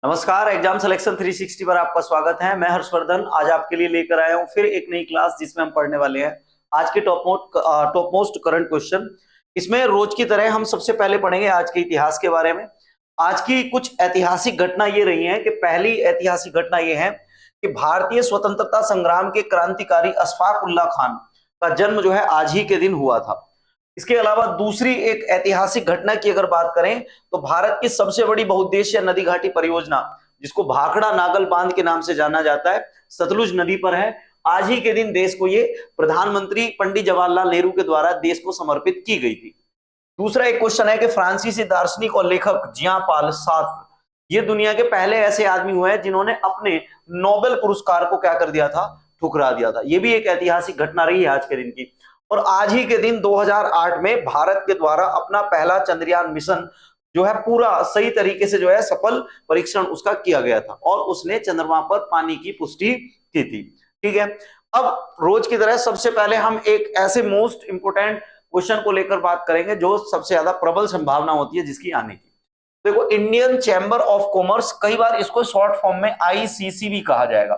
नमस्कार, exam selection 360 पर आपका स्वागत है। मैं हर्षवर्धन आज आपके लिए लेकर आया हूं फिर एक नई क्लास जिसमें हम पढ़ने वाले हैं आज के टॉप मोस्ट करंट क्वेश्चन। इसमें रोज की तरह हम सबसे पहले पढ़ेंगे आज के इतिहास के बारे में। आज की कुछ ऐतिहासिक घटना ये रही है कि पहली ऐतिहासिक घटना ये है कि भारतीय स्वतंत्रता संग्राम के क्रांतिकारी अशफाक उल्लाह खान का जन्म जो है आज ही के दिन हुआ था। इसके अलावा दूसरी एक ऐतिहासिक घटना की अगर बात करें तो भारत की सबसे बड़ी बहुउद्देशीय नदी घाटी परियोजना जिसको भाखड़ा नागल बांध के नाम से जाना जाता है, सतलुज नदी पर है। आज ही के दिन देश को ये प्रधानमंत्री पंडित जवाहरलाल नेहरू के द्वारा देश को समर्पित की गई थी। दूसरा एक क्वेश्चन है कि फ्रांसीसी दार्शनिक और लेखक जियां पाल सार्त्र ये दुनिया के पहले ऐसे आदमी हुए हैं जिन्होंने अपने नोबेल पुरस्कार को क्या कर दिया था, ठुकरा दिया था। ये भी एक ऐतिहासिक घटना रही है आज के दिन की। और आज ही के दिन 2008 में भारत के द्वारा अपना पहला चंद्रयान मिशन जो है पूरा सही तरीके से जो है सफल परीक्षण उसका किया गया था और उसने चंद्रमा पर पानी की पुष्टि की थी। ठीक है, अब रोज की तरह सबसे पहले हम एक ऐसे मोस्ट इंपोर्टेंट क्वेश्चन को लेकर बात करेंगे जो सबसे ज्यादा प्रबल संभावना होती है जिसकी आने की। देखो, इंडियन चैम्बर ऑफ कॉमर्स, कई बार इसको शॉर्ट फॉर्म में आईसीसी भी कहा जाएगा।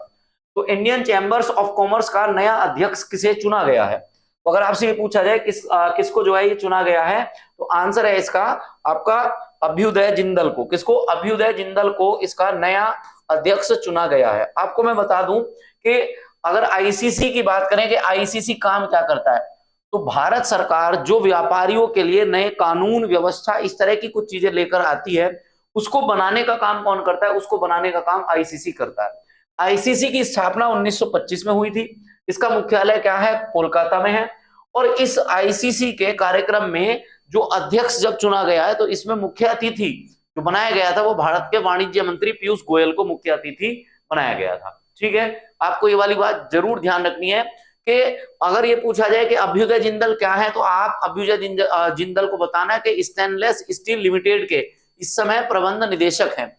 तो इंडियन चैम्बर्स ऑफ कॉमर्स का नया अध्यक्ष किसे चुना गया है? तो अगर आपसे ये पूछा जाए किसको जो है ये चुना गया है, तो आंसर है इसका आपका अभ्युदय जिंदल को। किसको? अभ्युदय जिंदल को इसका नया अध्यक्ष चुना गया है। आपको मैं बता दूं कि अगर आईसीसी की बात करें कि आईसीसी काम क्या करता है, तो भारत सरकार जो व्यापारियों के लिए नए कानून व्यवस्था इस तरह की कुछ चीजें लेकर आती है उसको बनाने का काम कौन करता है? उसको बनाने का काम आईसीसी करता है। आईसीसी की स्थापना 1925 में हुई थी। इसका मुख्यालय क्या है? कोलकाता में है। और इस आईसीसी के कार्यक्रम में जो अध्यक्ष जब चुना गया है तो इसमें मुख्य अतिथि जो बनाया गया था वो भारत के वाणिज्य मंत्री पीयूष गोयल को मुख्य अतिथि बनाया गया था। ठीक है, आपको ये वाली बात जरूर ध्यान रखनी है कि अगर ये पूछा जाए कि अभ्युदय जिंदल क्या है, तो आप अभ्युदय जिंदल को बताना कि स्टेनलेस स्टील लिमिटेड के इस समय प्रबंध निदेशक हैं।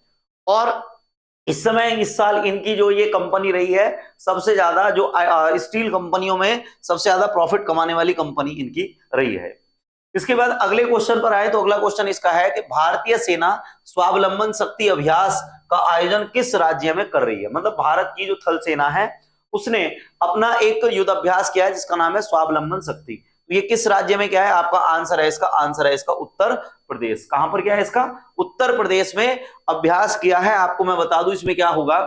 और इस समय इस साल इनकी जो ये कंपनी रही है सबसे ज्यादा जो स्टील कंपनियों में सबसे ज्यादा प्रॉफिट कमाने वाली कंपनी इनकी रही है। इसके बाद अगले क्वेश्चन पर आए तो अगला क्वेश्चन इसका है कि भारतीय सेना स्वावलंबन शक्ति अभ्यास का आयोजन किस राज्य में कर रही है? मतलब भारत की जो थल सेना है उसने अपना एक युद्ध अभ्यास किया है जिसका नाम है स्वावलंबन शक्ति। तो ये किस राज्य में क्या है? आपका आंसर है इसका उत्तर प्रदेश। कहां पर क्या है इसका? उत्तर प्रदेश में अभ्यास किया है। आपको मैं बता दूं इसमें क्या होगा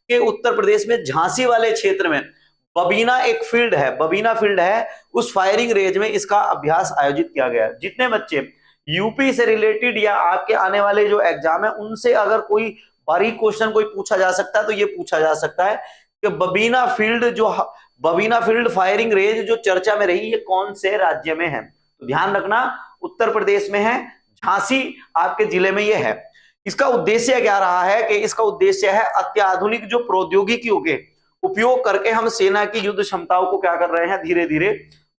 कि उत्तर प्रदेश में झांसी वाले क्षेत्र में बबीना एक फील्ड है, बबीना फील्ड है, उस फायरिंग रेंज में इसका अभ्यास आयोजित किया गया है। जितने बच्चे यूपी से रिलेटेड या आपके आने वाले जो एग्जाम है उनसे अगर कोई बारीक क्वेश्चन कोई पूछा जा सकता है तो ये पूछा जा सकता है कि बबीना फील्ड फायरिंग रेंज जो चर्चा में रही ये कौन से राज्य में है? तो ध्यान रखना उत्तर प्रदेश में है, झांसी आपके जिले में ये है। इसका उद्देश्य क्या रहा है कि इसका उद्देश्य है अत्याधुनिक जो प्रौद्योगिकियों के उपयोग करके हम सेना की युद्ध क्षमताओं को क्या कर रहे हैं, धीरे धीरे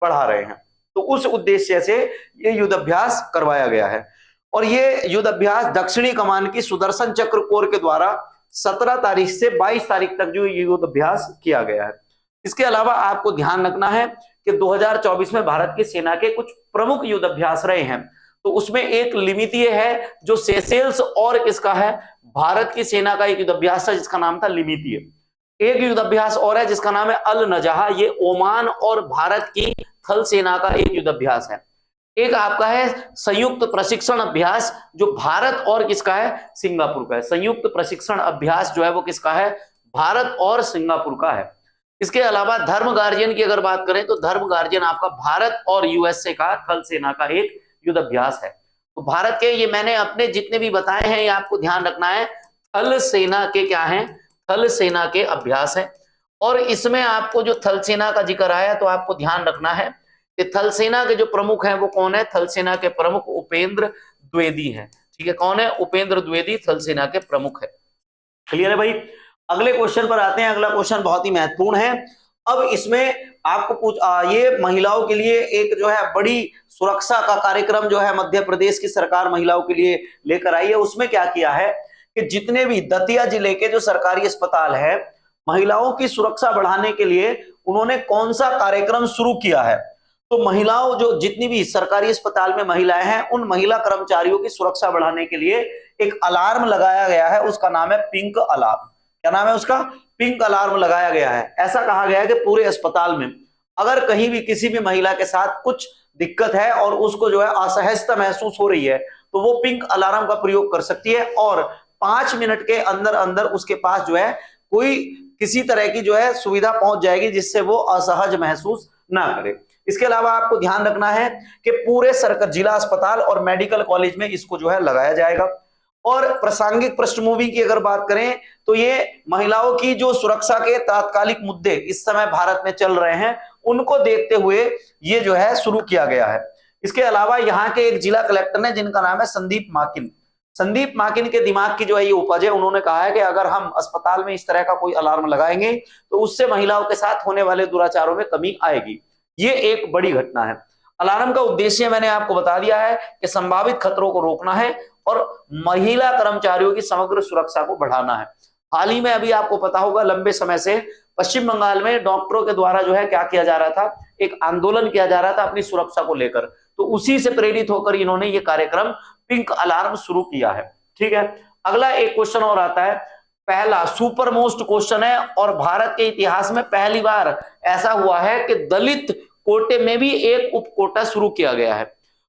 बढ़ा रहे हैं। तो उस उद्देश्य से ये युद्ध अभ्यास करवाया गया है। और ये युद्ध अभ्यास दक्षिणी कमान की सुदर्शन चक्र कोर के द्वारा 17 तारीख से 22 तारीख तक जो युद्ध अभ्यास किया गया है। इसके अलावा आपको ध्यान रखना है कि 2024 में भारत की सेना के कुछ प्रमुख युद्ध अभ्यास रहे हैं। तो उसमें एक लिमितीय है जो सेशेल्स और इसका है भारत की सेना का एक युद्ध अभ्यास था जिसका नाम था लिमितीय। एक युद्ध अभ्यास और है जिसका नाम है अल नजहा, ये ओमान और भारत की थल सेना का एक युद्ध अभ्यास है। एक आपका है संयुक्त प्रशिक्षण अभ्यास जो भारत और किसका है? सिंगापुर का है। संयुक्त प्रशिक्षण अभ्यास जो है वो किसका है? भारत और सिंगापुर का है। इसके अलावा धर्म गार्जियन की अगर बात करें तो धर्म गार्जियन आपका भारत और यूएसए का थल सेना का एक युद्ध अभ्यास है। तो भारत के ये मैंने अपने जितने भी बताए हैं ये आपको ध्यान रखना है, थल सेना के क्या है? थल सेना के अभ्यास है। और इसमें आपको जो थल सेना का जिक्र आया तो आपको ध्यान रखना है कि थल सेना के जो प्रमुख हैं वो कौन है? थल सेना के प्रमुख उपेंद्र द्विवेदी हैं। ठीक है, कौन है? उपेंद्र द्विवेदी थल सेना के प्रमुख है। क्लियर है भाई? अगले क्वेश्चन पर आते हैं। अगला क्वेश्चन बहुत ही महत्वपूर्ण है। अब इसमें आपको ये महिलाओं के लिए एक जो है बड़ी सुरक्षा का कार्यक्रम जो है मध्य प्रदेश की सरकार महिलाओं के लिए लेकर आई है। उसमें क्या किया है कि जितने भी दतिया जिले के जो सरकारी अस्पताल है महिलाओं की सुरक्षा बढ़ाने के लिए उन्होंने कौन सा कार्यक्रम शुरू किया है? तो महिलाओं जो जितनी भी सरकारी अस्पताल में महिलाएं हैं उन महिला कर्मचारियों की सुरक्षा बढ़ाने के लिए एक अलार्म लगाया गया है, उसका नाम है पिंक अलार्म। क्या नाम है उसका? पिंक अलार्म लगाया गया है। ऐसा कहा गया है कि पूरे अस्पताल में अगर कहीं भी किसी भी महिला के साथ कुछ दिक्कत है और उसको जो है असहजता महसूस हो रही है तो वो पिंक अलार्म का प्रयोग कर सकती है और 5 मिनट के अंदर अंदर उसके पास जो है कोई किसी तरह की जो है सुविधा पहुंच जाएगी जिससे वो असहज महसूस ना करे। इसके अलावा आपको ध्यान रखना है कि पूरे सरकार जिला अस्पताल और मेडिकल कॉलेज में इसको जो है लगाया जाएगा। और प्रासंगिक पृष्ठभूमि की अगर बात करें तो ये महिलाओं की जो सुरक्षा के तात्कालिक मुद्दे इस समय भारत में चल रहे हैं उनको देखते हुए ये जो है शुरू किया गया है। इसके अलावा यहाँ के एक जिला कलेक्टर ने जिनका नाम है संदीप माकिन के दिमाग की जो है ये उपज है। उन्होंने कहा है कि अगर हम अस्पताल में इस तरह का कोई अलार्म लगाएंगे तो उससे महिलाओं के साथ होने वाले दुराचारों में कमी आएगी। ये एक बड़ी घटना है। अलार्म का उद्देश्य मैंने आपको बता दिया है कि संभावित खतरों को रोकना है और महिला कर्मचारियों की समग्र सुरक्षा को बढ़ाना है। हाल ही में अभी आपको पता होगा लंबे समय से पश्चिम बंगाल में डॉक्टरों के द्वारा जो है क्या किया जा रहा था, एक आंदोलन किया जा रहा था अपनी सुरक्षा को लेकर, तो उसी से प्रेरित होकर इन्होंने ये कार्यक्रम पिंक अलार्म शुरू किया है। ठीक है, अगला एक क्वेश्चन और आता है, पहला सुपर मोस्ट क्वेश्चन है और भारत के इतिहास में पहली बार ऐसा हुआ है कि दलित कोटे में भी एक उप कोटा शुरू किया गया है।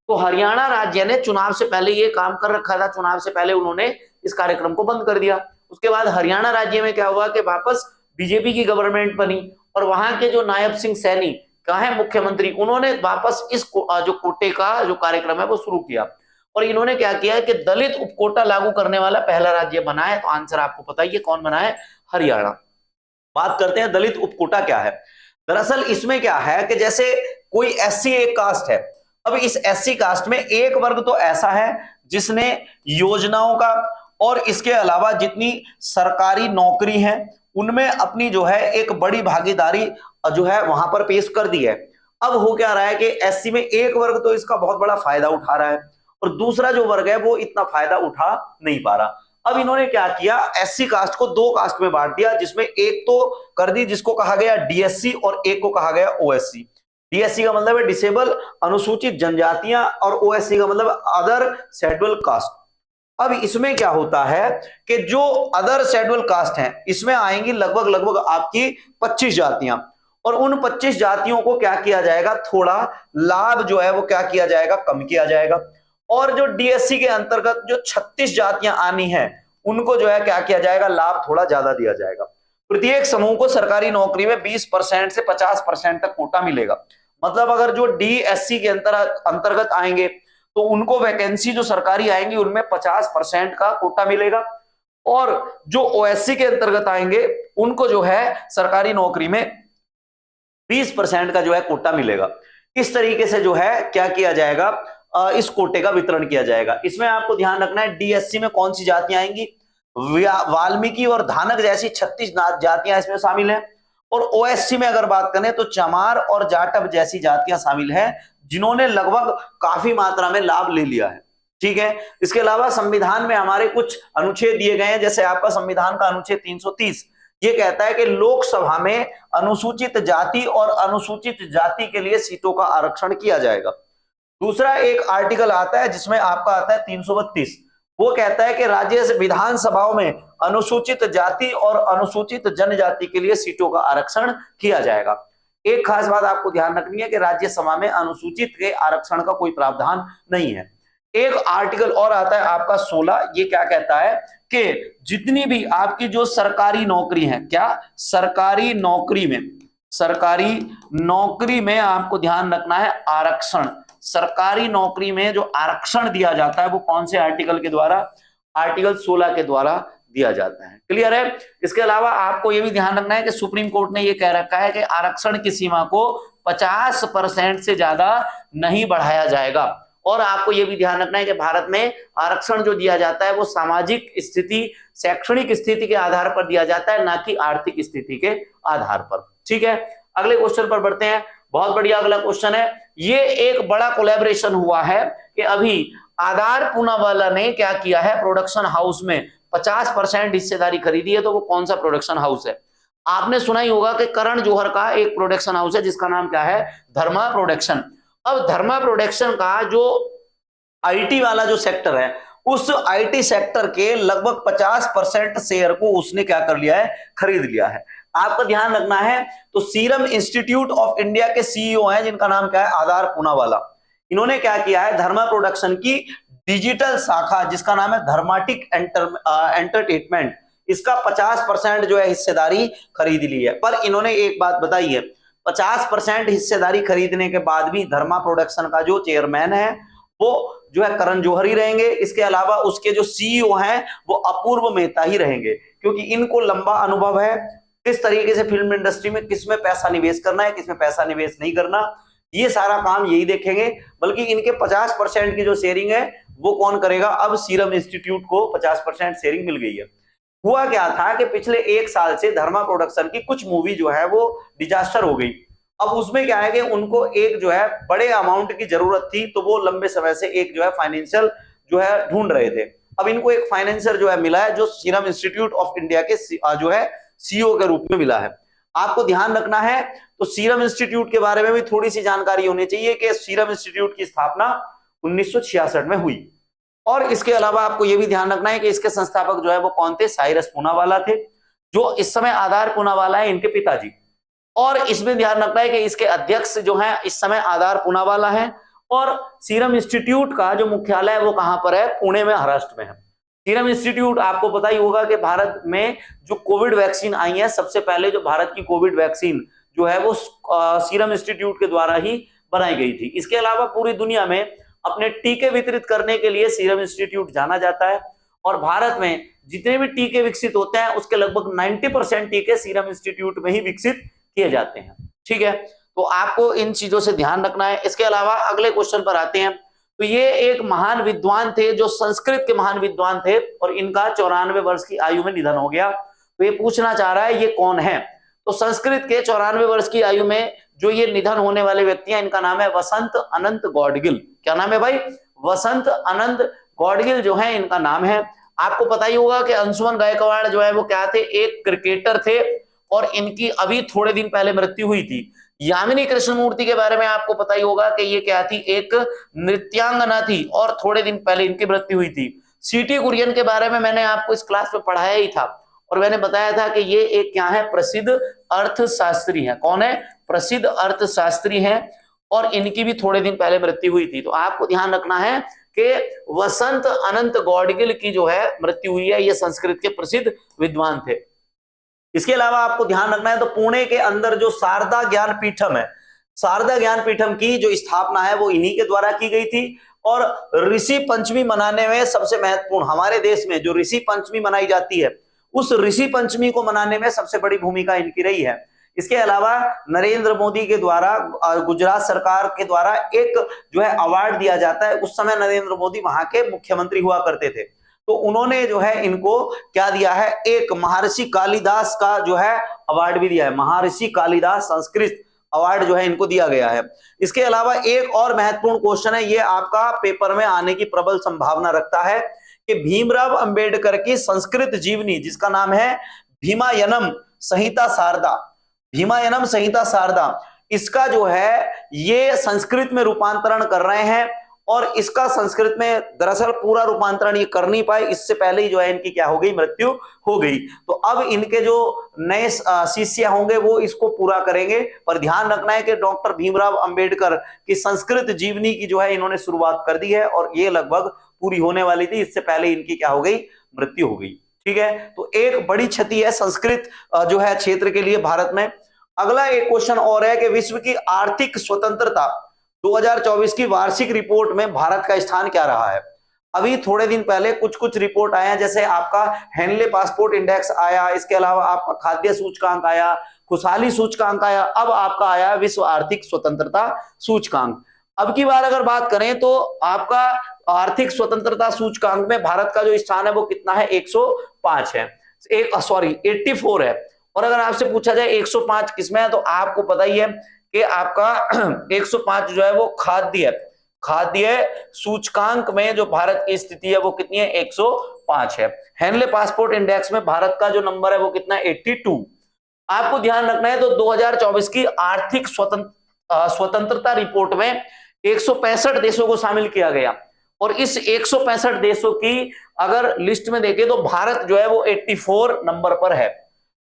तो हरियाणा राज्य ने चुनाव से पहले ये काम कर रखा था, चुनाव से पहले उन्होंने इस कार्यक्रम को बंद कर दिया। उसके बाद हरियाणा राज्य में क्या हुआ कि वापस बीजेपी की गवर्नमेंट बनी और वहां के जो नायब सिंह सैनी का है मुख्यमंत्री, उन्होंने वापस इस जो कोटे का जो कार्यक्रम है वो शुरू किया और इन्होंने क्या किया कि दलित उपकोटा लागू करने वाला पहला राज्य बना है। तो आंसर आपको पता ही है कौन बना है, हरियाणा। बात करते हैं दलित उपकोटा क्या है। दरअसल इसमें क्या है कि जैसे कोई एससी एक कास्ट है, अब इस एससी कास्ट में एक वर्ग तो ऐसा है जिसने योजनाओं का और इसके अलावा जितनी सरकारी नौकरी है उनमें अपनी जो है एक बड़ी भागीदारी जो है वहां पर पेश कर दी है। अब हो क्या रहा है कि एससी में एक वर्ग तो इसका बहुत बड़ा फायदा उठा रहा है और दूसरा जो वर्ग है वो इतना फायदा उठा नहीं पा रहा। अब इन्होंने क्या किया, एससी कास्ट को दो कास्ट में बांट दिया, जिसमें एक तो कर दी जिसको कहा गया डीएससी और एक को कहा गया ओएससी। डीएससी का मतलब है डिसेबल अनुसूचित जनजातियां और ओएससी का मतलब अदर शेड्यूल कास्ट। अब इसमें क्या होता है कि जो अदर शेड्यूल कास्ट हैं इसमें आएंगी लगभग आपकी 25 जातियां और उन 25 जातियों को क्या किया जाएगा, थोड़ा लाभ जो है वो क्या किया जाएगा, कम किया जाएगा। और जो डीएससी के अंतर्गत जो 36 जातियां आनी है उनको जो है क्या किया जाएगा, लाभ थोड़ा ज्यादा दिया जाएगा। प्रत्येक समूह को सरकारी नौकरी में 20% से 50% तक कोटा मिलेगा। मतलब अगर जो डीएससी के अंतर्गत आएंगे तो उनको वैकेंसी जो सरकारी आएंगी उनमें 50% का कोटा मिलेगा और जो ओएससी के अंतर्गत आएंगे उनको जो है सरकारी नौकरी में 20% का जो है कोटा मिलेगा। इस तरीके से जो है क्या किया जाएगा, इस कोटे का वितरण किया जाएगा। इसमें आपको ध्यान रखना है डीएससी में कौन सी जातियां आएंगी, वाल्मीकि और धानक जैसी 36 जातियां इसमें शामिल हैं। और ओएससी में अगर बात करें तो चमार और जाटव जैसी जातियां शामिल हैं जिन्होंने लगभग काफी मात्रा में लाभ ले लिया है। ठीक है, इसके अलावा संविधान में हमारे कुछ अनुच्छेद दिए गए हैं, जैसे आपका संविधान का अनुच्छेद 330 ये कहता है कि लोकसभा में अनुसूचित जाति और अनुसूचित जाति के लिए सीटों का आरक्षण किया जाएगा। दूसरा एक आर्टिकल आता है जिसमें आपका आता है 332, वो कहता है कि राज्य विधानसभाओं में अनुसूचित जाति और अनुसूचित जनजाति के लिए सीटों का आरक्षण किया जाएगा। एक खास बात आपको ध्यान रखनी है कि राज्यसभा में अनुसूचित के आरक्षण का कोई प्रावधान नहीं है। एक आर्टिकल और आता है आपका 16, ये क्या कहता है कि जितनी भी आपकी जो सरकारी नौकरी है, क्या सरकारी नौकरी में आपको ध्यान रखना है आरक्षण। सरकारी नौकरी में जो आरक्षण दिया जाता है वो कौन से आर्टिकल के द्वारा, आर्टिकल 16 के द्वारा दिया जाता है। क्लियर है। इसके अलावा आपको यह भी ध्यान रखना है कि सुप्रीम कोर्ट ने यह कह रखा है कि आरक्षण की सीमा को 50% से ज्यादा नहीं बढ़ाया जाएगा। और आपको यह भी ध्यान रखना है कि भारत में आरक्षण जो दिया जाता है वो सामाजिक स्थिति, शैक्षणिक स्थिति के आधार पर दिया जाता है, ना कि आर्थिक स्थिति के आधार पर। ठीक है, अगले क्वेश्चन पर बढ़ते हैं। बहुत बढ़िया अगला क्वेश्चन है, ये एक बड़ा कोलैबोरेशन हुआ है कि अभी आधार पूनावाला ने क्या किया है, प्रोडक्शन हाउस में 50% हिस्सेदारी खरीदी है। तो वो कौन सा प्रोडक्शन हाउस है? आपने सुना ही होगा कि करण जौहर का एक प्रोडक्शन हाउस है जिसका नाम क्या है, धर्मा प्रोडक्शन। अब धर्मा प्रोडक्शन का जो आईटी वाला जो सेक्टर है उस आईटी सेक्टर के लगभग 50% शेयर को उसने क्या कर लिया है, खरीद लिया है। आपका ध्यान रखना है। तो सीरम इंस्टीट्यूट ऑफ इंडिया के सीईओ हैं जिनका नाम क्या है, आधार पूनावाला। इन्होंने क्या किया है, धर्मा प्रोडक्शन की डिजिटल शाखा जिसका नाम है धर्माटिक एंटरटेनमेंट, इसका 50% जो है हिस्सेदारी खरीद ली है। पर इन्होंने एक बात बताई है, 50% हिस्सेदारी खरीदने के बाद भी धर्मा प्रोडक्शन का जो चेयरमैन है वो जो है करण जौहर ही रहेंगे। इसके अलावा उसके जो सीईओ हैं वो अपूर्व मेहता ही रहेंगे, क्योंकि इनको लंबा अनुभव है किस तरीके से फिल्म इंडस्ट्री में किसमें पैसा निवेश करना है, किसमें पैसा निवेश नहीं करना, ये सारा काम यही देखेंगे। बल्कि इनके 50% की जो शेयरिंग है वो कौन करेगा, अब सीरम इंस्टीट्यूट को 50% शेयरिंग मिल गई है। हुआ क्या था कि पिछले 1 साल से धर्मा प्रोडक्शन की कुछ मूवी जो है वो डिजास्टर हो गई। अब उसमें क्या है कि उनको एक जो है बड़े अमाउंट की जरूरत थी, तो वो लंबे समय से एक जो है फाइनेंशियल जो है ढूंढ रहे थे। अब इनको एक फाइनेंशियल जो है मिला है, जो सीरम इंस्टीट्यूट ऑफ इंडिया के जो है सीईओ के रूप में मिला है। आपको ध्यान रखना है, तो सीरम इंस्टीट्यूट के बारे में भी थोड़ी सी जानकारी होनी चाहिए कि सीरम इंस्टीट्यूट की स्थापना 1966 में हुई। और इसके अलावा आपको यह भी ध्यान रखना है कि इसके संस्थापक जो है वो कौन थे, साइरस पूनावाला थे, जो इस समय आधार पूनावाला है इनके पिताजी। और इसमें ध्यान रखना है कि इसके अध्यक्ष जो है इस समय आधार पूनावाला है। और सीरम इंस्टीट्यूट का जो मुख्यालय है वो कहां पर है, पुणे में, महाराष्ट्र में है। सीरम इंस्टीट्यूट आपको पता ही होगा कि भारत में जो कोविड वैक्सीन आई है, सबसे पहले जो भारत की कोविड वैक्सीन जो है वो सीरम इंस्टीट्यूट के द्वारा ही बनाई गई थी। इसके अलावा पूरी दुनिया में अपने टीके वितरित करने के लिए सीरम इंस्टीट्यूट जाना जाता है। और भारत में जितने भी टीके विकसित होते हैं उसके लगभग 90% टीके सीरम इंस्टीट्यूट में ही विकसित किए जाते हैं। ठीक है, तो आपको इन चीजों से ध्यान रखना है। इसके अलावा अगले क्वेश्चन पर आते हैं। तो ये एक महान विद्वान थे, जो संस्कृत के महान विद्वान थे, और इनका 94 वर्ष की आयु में निधन हो गया। तो ये पूछना चाह रहा है ये कौन है। तो संस्कृत के 94 वर्ष की आयु में जो ये निधन होने वाले व्यक्ति हैं, इनका नाम है वसंत अनंत गौडगिल। क्या नाम है भाई, वसंत अनंत गौडगिल जो है इनका नाम है। आपको पता ही होगा कि अंशुमन गायकवाड़ जो है वो क्या थे, एक क्रिकेटर थे, और इनकी अभी थोड़े दिन पहले मृत्यु हुई थी। यामिनी कृष्णमूर्ति के बारे में आपको पता ही होगा कि ये क्या थी, एक नृत्यांगना थी, और थोड़े दिन पहले इनकी मृत्यु हुई थी। सीटी कुरियन के बारे में मैंने आपको इस क्लास में पढ़ाया ही था, और मैंने बताया था कि ये एक क्या है, प्रसिद्ध अर्थशास्त्री है। कौन है, प्रसिद्ध अर्थशास्त्री है, और इनकी भी थोड़े दिन पहले मृत्यु हुई थी। तो आपको ध्यान रखना है कि वसंत अनंत गौडगिल की जो है मृत्यु हुई है। ये संस्कृत के प्रसिद्ध विद्वान थे। इसके अलावा आपको ध्यान रखना है, तो पुणे के अंदर जो शारदा ज्ञान पीठम है, शारदा ज्ञान पीठम की जो स्थापना है वो इन्हीं के द्वारा की गई थी। और ऋषि पंचमी मनाने में सबसे महत्वपूर्ण, हमारे देश में जो ऋषि पंचमी मनाई जाती है, उस ऋषि पंचमी को मनाने में सबसे बड़ी भूमिका इनकी रही है। इसके अलावा नरेंद्र मोदी के द्वारा, गुजरात सरकार के द्वारा एक जो है अवार्ड दिया जाता है। उस समय नरेंद्र मोदी वहां के मुख्यमंत्री हुआ करते थे, तो उन्होंने जो है इनको क्या दिया है, एक महर्षि कालिदास का जो है अवार्ड भी दिया है। महर्षि कालिदास संस्कृत अवार्ड जो है इनको दिया गया है। इसके अलावा एक और महत्वपूर्ण क्वेश्चन है, ये आपका पेपर में आने की प्रबल संभावना रखता है, कि भीमराव अंबेडकर की संस्कृत जीवनी जिसका नाम है भीमायनम संहिता शारदा, भीमायनम संहिता शारदा, इसका जो है ये संस्कृत में रूपांतरण कर रहे हैं। और इसका संस्कृत में दरअसल पूरा रूपांतरण ये कर नहीं पाए, इससे पहले ही जो है इनकी क्या हो गई, मृत्यु हो गई। तो अब इनके जो नए शिष्य होंगे वो इसको पूरा करेंगे। पर ध्यान रखना है कि डॉक्टर भीमराव अंबेडकर की संस्कृत जीवनी की जो है इन्होंने शुरुआत कर दी है, और ये लगभग पूरी होने वाली थी, इससे पहले इनकी क्या हो गई, मृत्यु हो गई। ठीक है, तो एक बड़ी क्षति है संस्कृत जो है क्षेत्र के लिए भारत में। अगला एक क्वेश्चन और है कि विश्व की आर्थिक स्वतंत्रता 2024 की वार्षिक रिपोर्ट में भारत का स्थान क्या रहा है। अभी थोड़े दिन पहले कुछ कुछ रिपोर्ट आए हैं, जैसे आपका हेनले पासपोर्ट इंडेक्स आया, इसके अलावा आपका खाद्य सूचकांक आया, खुशहाली सूचकांक आया, अब आपका आया विश्व आर्थिक स्वतंत्रता सूचकांक। अब की बार अगर बात करें तो आपका आर्थिक स्वतंत्रता सूचकांक में भारत का जो स्थान है वो कितना है, 105 है, 84 है। और अगर आपसे पूछा जाए 105 किसमें है, तो आपको पता ही है कि आपका 105 जो है वो खाद्य सूचकांक में जो भारत की स्थिति है वो कितनी है, 105 है। हेनले पासपोर्ट इंडेक्स में भारत का जो नंबर है वो कितना है, 82। आपको ध्यान रखना है, तो 2024 की आर्थिक स्वतंत्रता रिपोर्ट में 165 देशों को शामिल किया गया। और इस 165 देशों की अगर लिस्ट में देखें तो भारत जो है वो 84 नंबर पर है।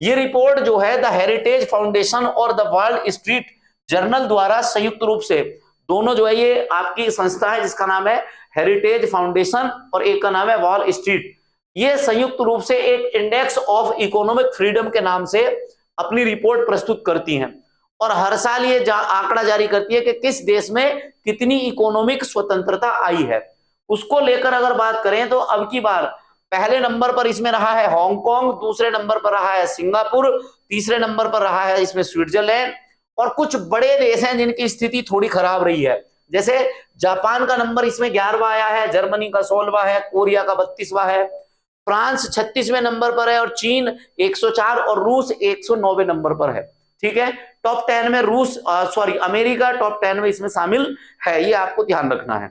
ये रिपोर्ट जो है द हेरिटेज फाउंडेशन और द वर्ल्ड स्ट्रीट जर्नल द्वारा संयुक्त रूप से, दोनों जो है ये आपकी संस्था है जिसका नाम है हेरिटेज फाउंडेशन और एक का नाम है वॉल स्ट्रीट, ये संयुक्त रूप से एक इंडेक्स ऑफ इकोनॉमिक फ्रीडम के नाम से अपनी रिपोर्ट प्रस्तुत करती हैं और हर साल ये आंकड़ा जारी करती है कि किस देश में कितनी इकोनॉमिक स्वतंत्रता आई है। उसको लेकर अगर बात करें तो अब की बार पहले नंबर पर इसमें रहा है हांगकांग, दूसरे नंबर पर रहा है सिंगापुर, तीसरे नंबर पर रहा है इसमें स्विट्जरलैंड और कुछ बड़े देश हैं जिनकी स्थिति थोड़ी खराब रही है, जैसे जापान का नंबर इसमें 11वां आया है, जर्मनी का 16वां है, कोरिया का 32वां है, फ्रांस 36वें नंबर पर है और चीन 104 और रूस 109वें नंबर पर है। ठीक है, टॉप 10 में अमेरिका टॉप 10 में इसमें शामिल है, ये आपको ध्यान रखना है।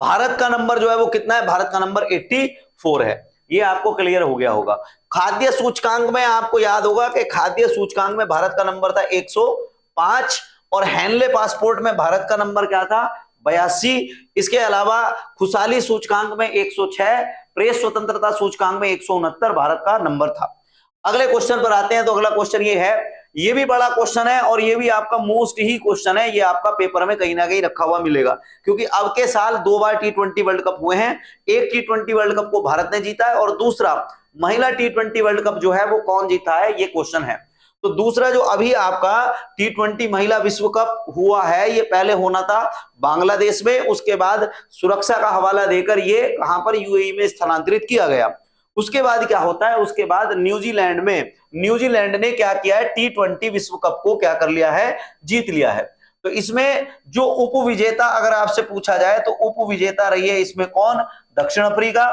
भारत का नंबर जो है वो कितना है, भारत का नंबर 84 है, ये आपको क्लियर हो गया होगा। खाद्य सूचकांक में आपको याद होगा कि खाद्य सूचकांक में भारत का नंबर था 105 और हैंडले पासपोर्ट में भारत का नंबर क्या था, 82। इसके अलावा खुशहाली सूचकांक में 106, प्रेस स्वतंत्रता सूचकांक में 169 भारत का नंबर था। अगले क्वेश्चन पर आते हैं, तो अगला क्वेश्चन ये है, ये भी बड़ा क्वेश्चन है और ये भी आपका मोस्ट ही क्वेश्चन है, ये आपका पेपर में कहीं ना कहीं रखा हुआ मिलेगा, क्योंकि अब के साल 2 बार T20 वर्ल्ड कप हुए हैं। एक T20 वर्ल्ड कप को भारत ने जीता है और दूसरा महिला T20 वर्ल्ड कप जो है वो कौन जीता है, ये क्वेश्चन है। तो दूसरा जो अभी आपका T20 महिला विश्व कप हुआ है, ये पहले होना था बांग्लादेश में, उसके बाद सुरक्षा का हवाला देकर ये कहां पर, यूएई में स्थानांतरित किया गया। उसके बाद क्या होता है, उसके बाद न्यूजीलैंड में, न्यूजीलैंड ने क्या किया है, T20 विश्व कप को क्या कर लिया है, जीत लिया है। तो इसमें जो उपविजेता अगर आपसे पूछा जाए तो उपविजेता रही है इसमें कौन, दक्षिण अफ्रीका।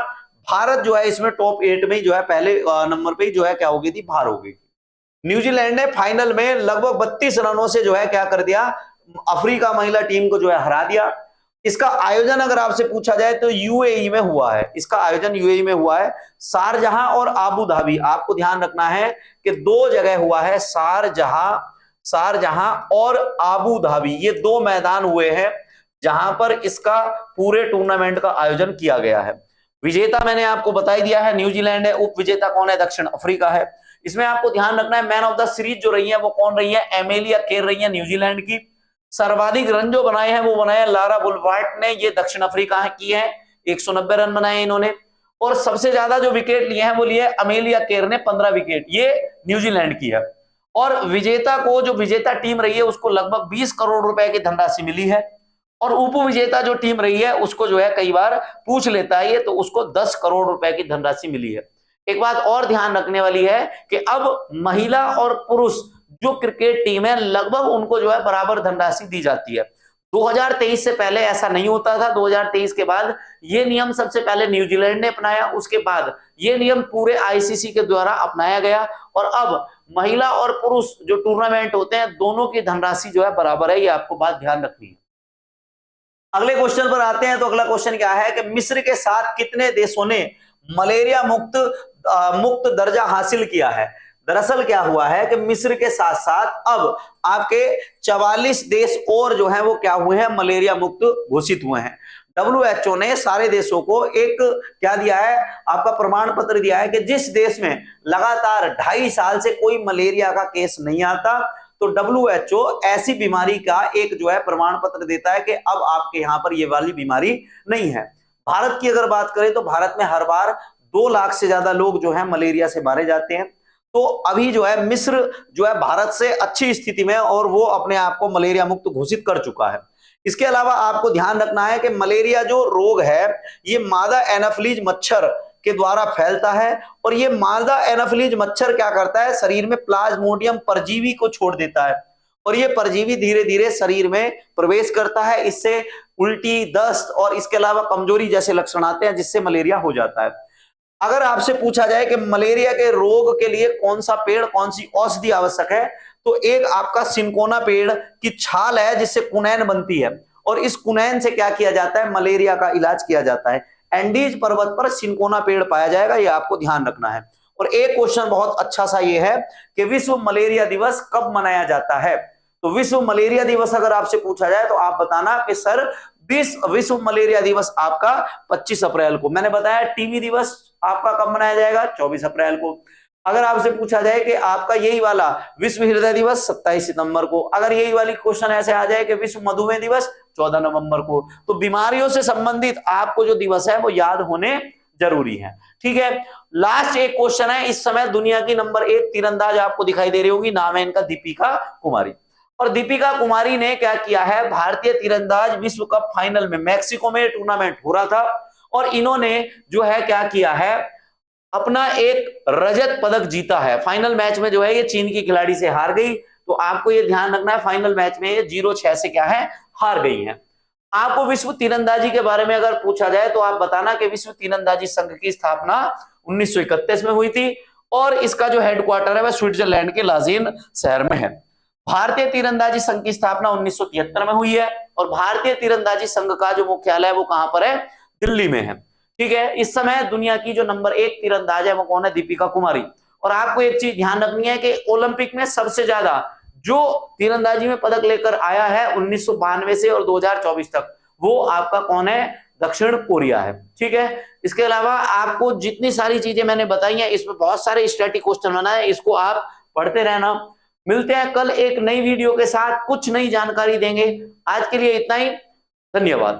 भारत जो है इसमें टॉप 8 में जो है पहले नंबर पे जो है क्या हो गई थी, बाहर हो गई। न्यूजीलैंड ने फाइनल में लगभग 32 रनों से जो है क्या कर दिया, अफ्रीका महिला टीम को जो है हरा दिया। इसका आयोजन अगर आपसे पूछा जाए तो यूएई में हुआ है, इसका आयोजन यूएई में हुआ है, शारजहां और आबू धाबी। आपको ध्यान रखना है कि 2 जगह हुआ है, शारजहां और आबू धाबी, ये 2 मैदान हुए हैं जहां पर इसका पूरे टूर्नामेंट का आयोजन किया गया है। विजेता मैंने आपको बता ही दिया है, न्यूजीलैंड है। उप विजेता कौन है, दक्षिण अफ्रीका है। इसमें आपको ध्यान रखना है मैन ऑफ द सीरीज जो रही है वो कौन रही है, एमेलिया केर रही है न्यूजीलैंड की। सर्वाधिक रन जो बनाए हैं वो बनाए लारा बुलवार्ट ने, ये दक्षिण अफ्रीका की है, 190 रन बनाए इन्होंने। और सबसे ज्यादा जो विकेट लिए हैं वो लिए अमेलिया केर ने 15 विकेट, ये न्यूजीलैंड की है। और विजेता को, जो विजेता टीम रही है उसको लगभग 20 करोड़ रुपए की धनराशि मिली है और उप विजेता जो टीम रही है उसको जो है कई बार पूछ लेता है ये, तो उसको 10 करोड़ रुपए की धनराशि मिली है। एक बात और ध्यान रखने वाली है कि अब महिला और पुरुष जो क्रिकेट टीम है लगभग उनको जो है बराबर धनराशि दी जाती है। 2023 से पहले ऐसा नहीं होता था, 2023 के बाद ये नियम सबसे पहले न्यूजीलैंड ने अपनाया, उसके बाद ये नियम पूरे आईसीसी के द्वारा अपनाया गया और अब महिला और पुरुष जो टूर्नामेंट होते हैं दोनों की धनराशि जो है बराबर है, ये आपको बात ध्यान रखनी है। अगले क्वेश्चन पर आते हैं, तो अगला क्वेश्चन क्या है कि मिस्र के साथ कितने देशों ने मलेरिया मुक्त दर्जा हासिल किया है। दरअसल क्या हुआ है कि मिस्र के साथ साथ अब आपके 44 देश और जो है वो क्या हुए हैं, मलेरिया मुक्त घोषित हुए हैं। WHO ने सारे देशों को एक क्या दिया है, आपका प्रमाण पत्र दिया है कि जिस देश में लगातार 2.5 साल से कोई मलेरिया का केस नहीं आता तो WHO ऐसी बीमारी का एक जो है प्रमाण पत्र देता है कि अब आपके यहां पर ये वाली बीमारी नहीं है। भारत की अगर बात करें तो भारत में हर बार 2 लाख से ज्यादा लोग जो है मलेरिया से मारे जाते हैं। तो अभी जो है मिस्र जो है भारत से अच्छी स्थिति में और वो अपने आप को मलेरिया मुक्त घोषित कर चुका है। इसके अलावा आपको ध्यान रखना है कि मलेरिया जो रोग है ये मादा एनाफिलीज मच्छर के द्वारा फैलता है और ये मादा एनाफिलीज मच्छर क्या करता है, शरीर में प्लाज्मोडियम परजीवी को छोड़ देता है और ये परजीवी धीरे धीरे शरीर में प्रवेश करता है। इससे उल्टी, दस्त और इसके अलावा कमजोरी जैसे लक्षण आते हैं जिससे मलेरिया हो जाता है। अगर आपसे पूछा जाए कि मलेरिया के रोग के लिए कौन सा पेड़, कौन सी औषधि आवश्यक है, तो एक आपका सिंकोना पेड़ की छाल है जिससे कुनैन बनती है और इस कुनैन से क्या किया जाता है, मलेरिया का इलाज किया जाता है। एंडीज पर्वत पर सिंकोना पेड़ पाया जाएगा, ये आपको ध्यान रखना है। और एक क्वेश्चन बहुत अच्छा सा ये है कि विश्व मलेरिया दिवस कब मनाया जाता है। तो विश्व मलेरिया दिवस अगर आपसे पूछा जाए तो आप बताना कि सर विश्व मलेरिया दिवस आपका 25 अप्रैल को। मैंने बताया टीबी दिवस आपका कब मनाया जाएगा, 24 अप्रैल को। अगर आपसे पूछा जाए कि आपका यही वाला विश्व हृदय दिवस 27 सितंबर को, अगर यही वाली क्वेश्चन ऐसे आ जाए कि विश्व मधुमेह दिवस 14 नवंबर को, तो बीमारियों से संबंधित आपको जो दिवस है वो याद होने जरूरी है। ठीक है, लास्ट एक क्वेश्चन है। इस समय दुनिया की नंबर 1 तीरंदाज आपको दिखाई दे रही होगी, नाम है इनका दीपिका कुमारी। और दीपिका कुमारी ने क्या किया है, भारतीय तीरंदाज विश्व कप फाइनल में मैक्सिको में टूर्नामेंट हो रहा था और इन्होंने जो है क्या किया है, अपना एक रजत पदक जीता है। फाइनल मैच में जो है ये चीन की खिलाड़ी से हार गई, तो आपको ये ध्यान रखना है फाइनल मैच में ये 0-6 से क्या है, हार गई है। आपको विश्व तीरंदाजी के बारे में अगर पूछा जाए तो आप बताना कि विश्व तीरंदाजी संघ की स्थापना 1931 में हुई थी और इसका जो हेडक्वार्टर है वह स्विट्जरलैंड के लाजीन शहर में है। भारतीय तीरंदाजी संघ की स्थापना 1973 में हुई है और भारतीय तीरंदाजी संघ का जो मुख्यालय है वो कहां पर है, दिल्ली में है। ठीक है, इस समय दुनिया की जो नंबर 1 तीरंदाज है वो कौन है, दीपिका कुमारी। और आपको एक चीज ध्यान रखनी है कि ओलंपिक में सबसे ज्यादा जो तीरंदाजी में पदक लेकर आया है 1992 से और 2024 तक, वो आपका कौन है, दक्षिण कोरिया है। ठीक है, इसके अलावा आपको जितनी सारी चीजें मैंने बताई हैं इसमें बहुत सारे स्टैटिक क्वेश्चन बना है, इसको आप पढ़ते रहना। मिलते हैं कल एक नई वीडियो के साथ, कुछ नई जानकारी देंगे। आज के लिए इतना ही, धन्यवाद।